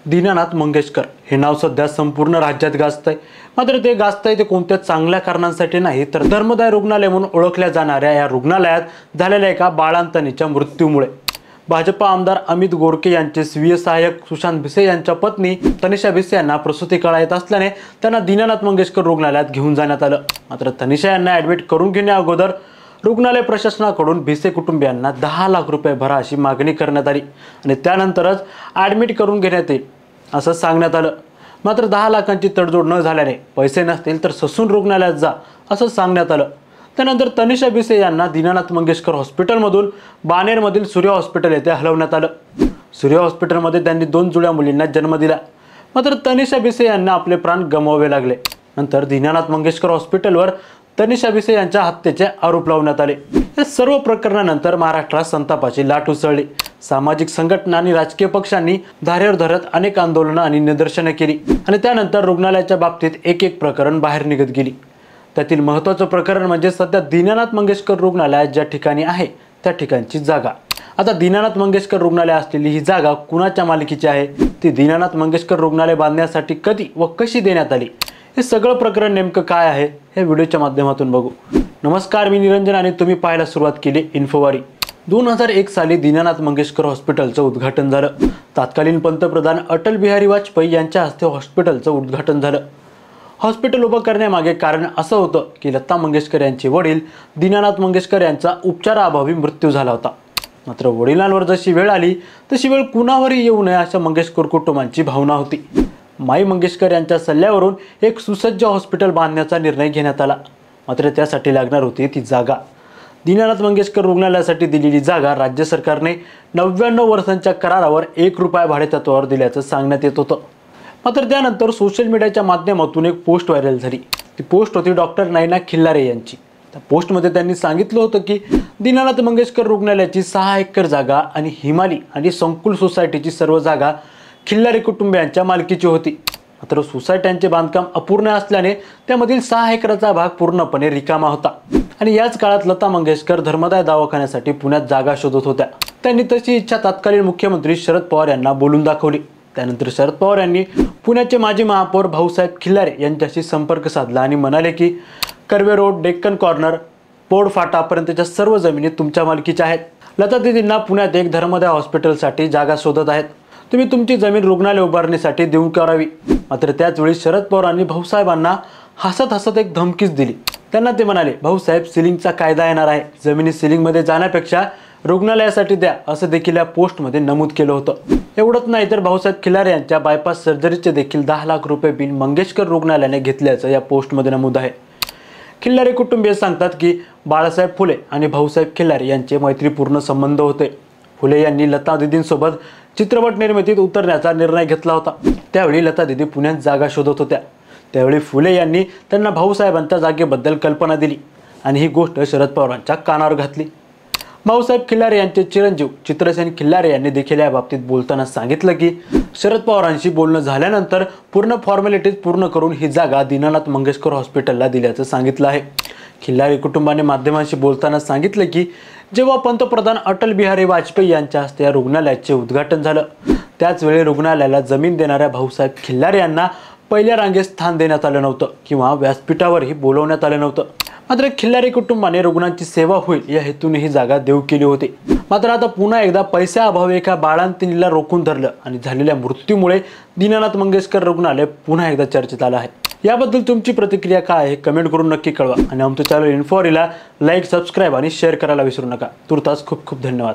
दीनानाथ मंगेशकर हे नाव सध्या संपूर्ण राज्यात गाजतंय। मात्र ते गाजतंय ते कोणत्या चांगल्या कारणांसाठी नाही, तर धर्मदाय रुग्णालय म्हणून ओळखल्या जाणाऱ्या या रुग्णालयात झालेल्या एका बाळंतणीच्या मृत्यूमुळे। भाजपा आमदार अमित गोरके यांचे स्वीय सहाय्यक सुशांत भिसे यांच्या पत्नी तनिषा भिसे यांना प्रसूती काळ येत असल्याने त्यांना दीनानाथ मंगेशकर रुग्णालयात घेऊन जाण्यात आलं। मात्र तनिषा यांना ॲडमिट करून घेण्या अगोदर रुग्णालय प्रशासनाकडून भिसे कुटुंबियांना 10 लाख रुपये भरा अशी मागणी करण्यात आली आणि त्यानंतरच ॲडमिट करून घेण्यात येईल असं सांगण्यात आलं। मात्र 10 लाखांची तडजोड न झाल्याने पैसे नसतील तर ससून रुग्णालयात जा असं सांगण्यात आलं। त्यानंतर तनिषा भिसे यांना दीनानाथ मंगेशकर हॉस्पिटलमधून बाणेरमधील सूर्य हॉस्पिटल येथे हलवण्यात आलं। सूर्य हॉस्पिटलमध्ये त्यांनी 2 जुळ्या मुलींना जन्म दिला। मात्र तनिषा भिसे यांना आपले प्राण गमवावे लागले। नंतर दीनानाथ मंगेशकर हॉस्पिटलवर तनिषा भिसे यांच्या हत्येचे आरोप लावण्यात आले। या सर्व प्रकरणानंतर महाराष्ट्रात संतापाची लाट उसळली। सामाजिक संघटना आणि राजकीय पक्षांनी धारेवर धरत अनेक आंदोलनं आणि निदर्शने केली आणि त्यानंतर रुग्णालयाच्या बाबतीत एक प्रकरण बाहेर निघत गेली। त्यातील महत्त्वाचं प्रकरण म्हणजे सध्या दीनानाथ मंगेशकर रुग्णालय ज्या ठिकाणी आहे त्या ठिकाणची जागा। आता दीनानाथ मंगेशकर रुग्णालय असलेली ही जागा कुणाच्या मालकीची आहे, ती दीनानाथ मंगेशकर रुग्णालय बांधण्यासाठी कधी व कशी देण्यात आली, हे सगळं प्रकरण नेमकं काय आहे हे व्हिडिओच्या माध्यमातून बघू। नमस्कार, मी निरंजन आणि तुम्ही पाहायला सुरुवात केली इन्फोवारी। 2001 साली दीनानाथ मंगेशकर हॉस्पिटलचं उद्घाटन झालं। तत्कालीन पंतप्रधान अटल बिहारी वाजपेयी यांच्या हस्ते हॉस्पिटलचं उद्घाटन झालं। हॉस्पिटल उभं करण्यामागे कारण असं होतं की लता मंगेशकर यांचे वडील दीनानाथ मंगेशकर यांचा उपचाराअभावी मृत्यू झाला होता। मात्र वडिलांवर जशी वेळ आली तशी वेळ कुणावरही येऊ नये अशा मंगेशकर कुटुंबांची भावना होती। माई मंगेशकर यांच्या सल्ल्यावरून एक सुसज्ज हॉस्पिटल बांधण्याचा निर्णय घेण्यात आला। मात्र त्यासाठी लागणार होती ती जागा। दीनानाथ मंगेशकर रुग्णालयासाठी दिलेली जागा राज्य सरकारने 99 वर्षांच्या करारावर 1 रुपया भाडेतत्वावर दिल्याचं सांगण्यात येत होतं। मात्र त्यानंतर सोशल मीडियाच्या माध्यमातून एक पोस्ट व्हायरल झाली। ती पोस्ट होती डॉक्टर नयना खिल्लारे यांची। त्या पोस्टमध्ये त्यांनी सांगितलं होतं की दीनानाथ मंगेशकर रुग्णालयाची 6 एकर जागा आणि हिमाली आणि संकुल सोसायटीची सर्व जागा खिल्लारे कुटुंबियांच्या मालकीची होती। मात्र सोसायट्यांचे बांधकाम अपूर्ण असल्याने त्यामधील 6 एकराचा भाग पूर्णपणे रिकामा होता आणि याच काळात लता मंगेशकर धर्मदाय दवाखान्यासाठी पुण्यात जागा शोधत होत्या। त्यांनी तशी इच्छा तत्कालीन मुख्यमंत्री शरद पवार यांना बोलून दाखवली। त्यानंतर शरद पवार यांनी पुण्याचे माजी महापौर भाऊसाहेब खिल्लारे यांच्याशी संपर्क साधला आणि म्हणाले की कर्वे रोड, डेक्कन कॉर्नर, पोड फाटापर्यंतच्या सर्व जमिनी तुमच्या मालकीच्या आहेत। लता दीदींना पुण्यात एक धर्मदाय हॉस्पिटलसाठी जागा शोधत आहेत, तुम्ही तुमची जमीन रुग्णालय उभारणीसाठी देऊ करावी। मात्र त्याचवेळी शरद पवारांनी भाऊसाहेबांना हसत हसत एक धमकीच दिली। त्यांना ते म्हणाले, भाऊसाहेब सिलिंगचा कायदा येणार आहे, जमिनी सिलिंगमध्ये जाण्यापेक्षा रुग्णालयासाठी द्या असं देखील या पोस्टमध्ये नमूद केलं होतं। एवढंच नाही तर भाऊसाहेब खिल्लारे यांच्या बायपास सर्जरीचे देखील 10 लाख रुपये बिल मंगेशकर रुग्णालयाने घेतल्याचं या पोस्टमध्ये नमूद आहे। खिल्लारे कुटुंबीय सांगतात की बाळासाहेब फुले आणि भाऊसाहेब खिल्लारे यांचे मैत्रीपूर्ण संबंध होते। फुले यांनी लता दीदींसोबत चित्रपट निर्मितीत उतरण्याचा निर्णय घेतला होता। त्यावेळी लता दीदी पुण्यात जागा शोधत होत्या। त्यावेळी फुले यांनी त्यांना भाऊसाहेबांच्या जागेबद्दल कल्पना दिली आणि ही गोष्ट शरद पवारांच्या कानावर घातली। भाऊसाहेब खिल्लारे यांचे चिरंजीव चित्रसेन खिल्लारे यांनी देखील या बाबतीत बोलताना सांगितलं की शरद पवारांशी बोलणं झाल्यानंतर पूर्ण फॉर्मॅलिटीज पूर्ण करून ही जागा दीनानाथ मंगेशकर हॉस्पिटलला दिल्याचं सांगितलं आहे। खिल्लारे कुटुंबाने माध्यमांशी बोलताना सांगितलं की जेव्हा पंतप्रधान अटल बिहारी वाजपेयी यांच्या हस्ते या रुग्णालयाचे उद्घाटन झालं त्याचवेळी रुग्णालयाला जमीन देणाऱ्या भाऊसाहेब खिल्लारे यांना पहिल्या रांगेत स्थान देण्यात आलं नव्हतं किंवा व्यासपीठावरही बोलवण्यात आलं नव्हतं। मात्र खिल्लारे कुटुंबाने रुग्णांची सेवा होईल या हेतूने ही जागा देऊ केली होती। मात्र आता पुन्हा एकदा पैशाअभावी एका बाळंतिणीला रोखून धरलं आणि झालेल्या मृत्यूमुळे दीनानाथ मंगेशकर रुग्णालय पुन्हा एकदा चर्चेत आलं आहे। याबद्दल तुमची प्रतिक्रिया काय आहे कमेंट करून नक्की कळवा आणि आमच्या चॅनल इन्फोवारीला लाईक, सबस्क्राईब आणि शेअर करायला विसरू नका। तुर्तास खूप खूप धन्यवाद।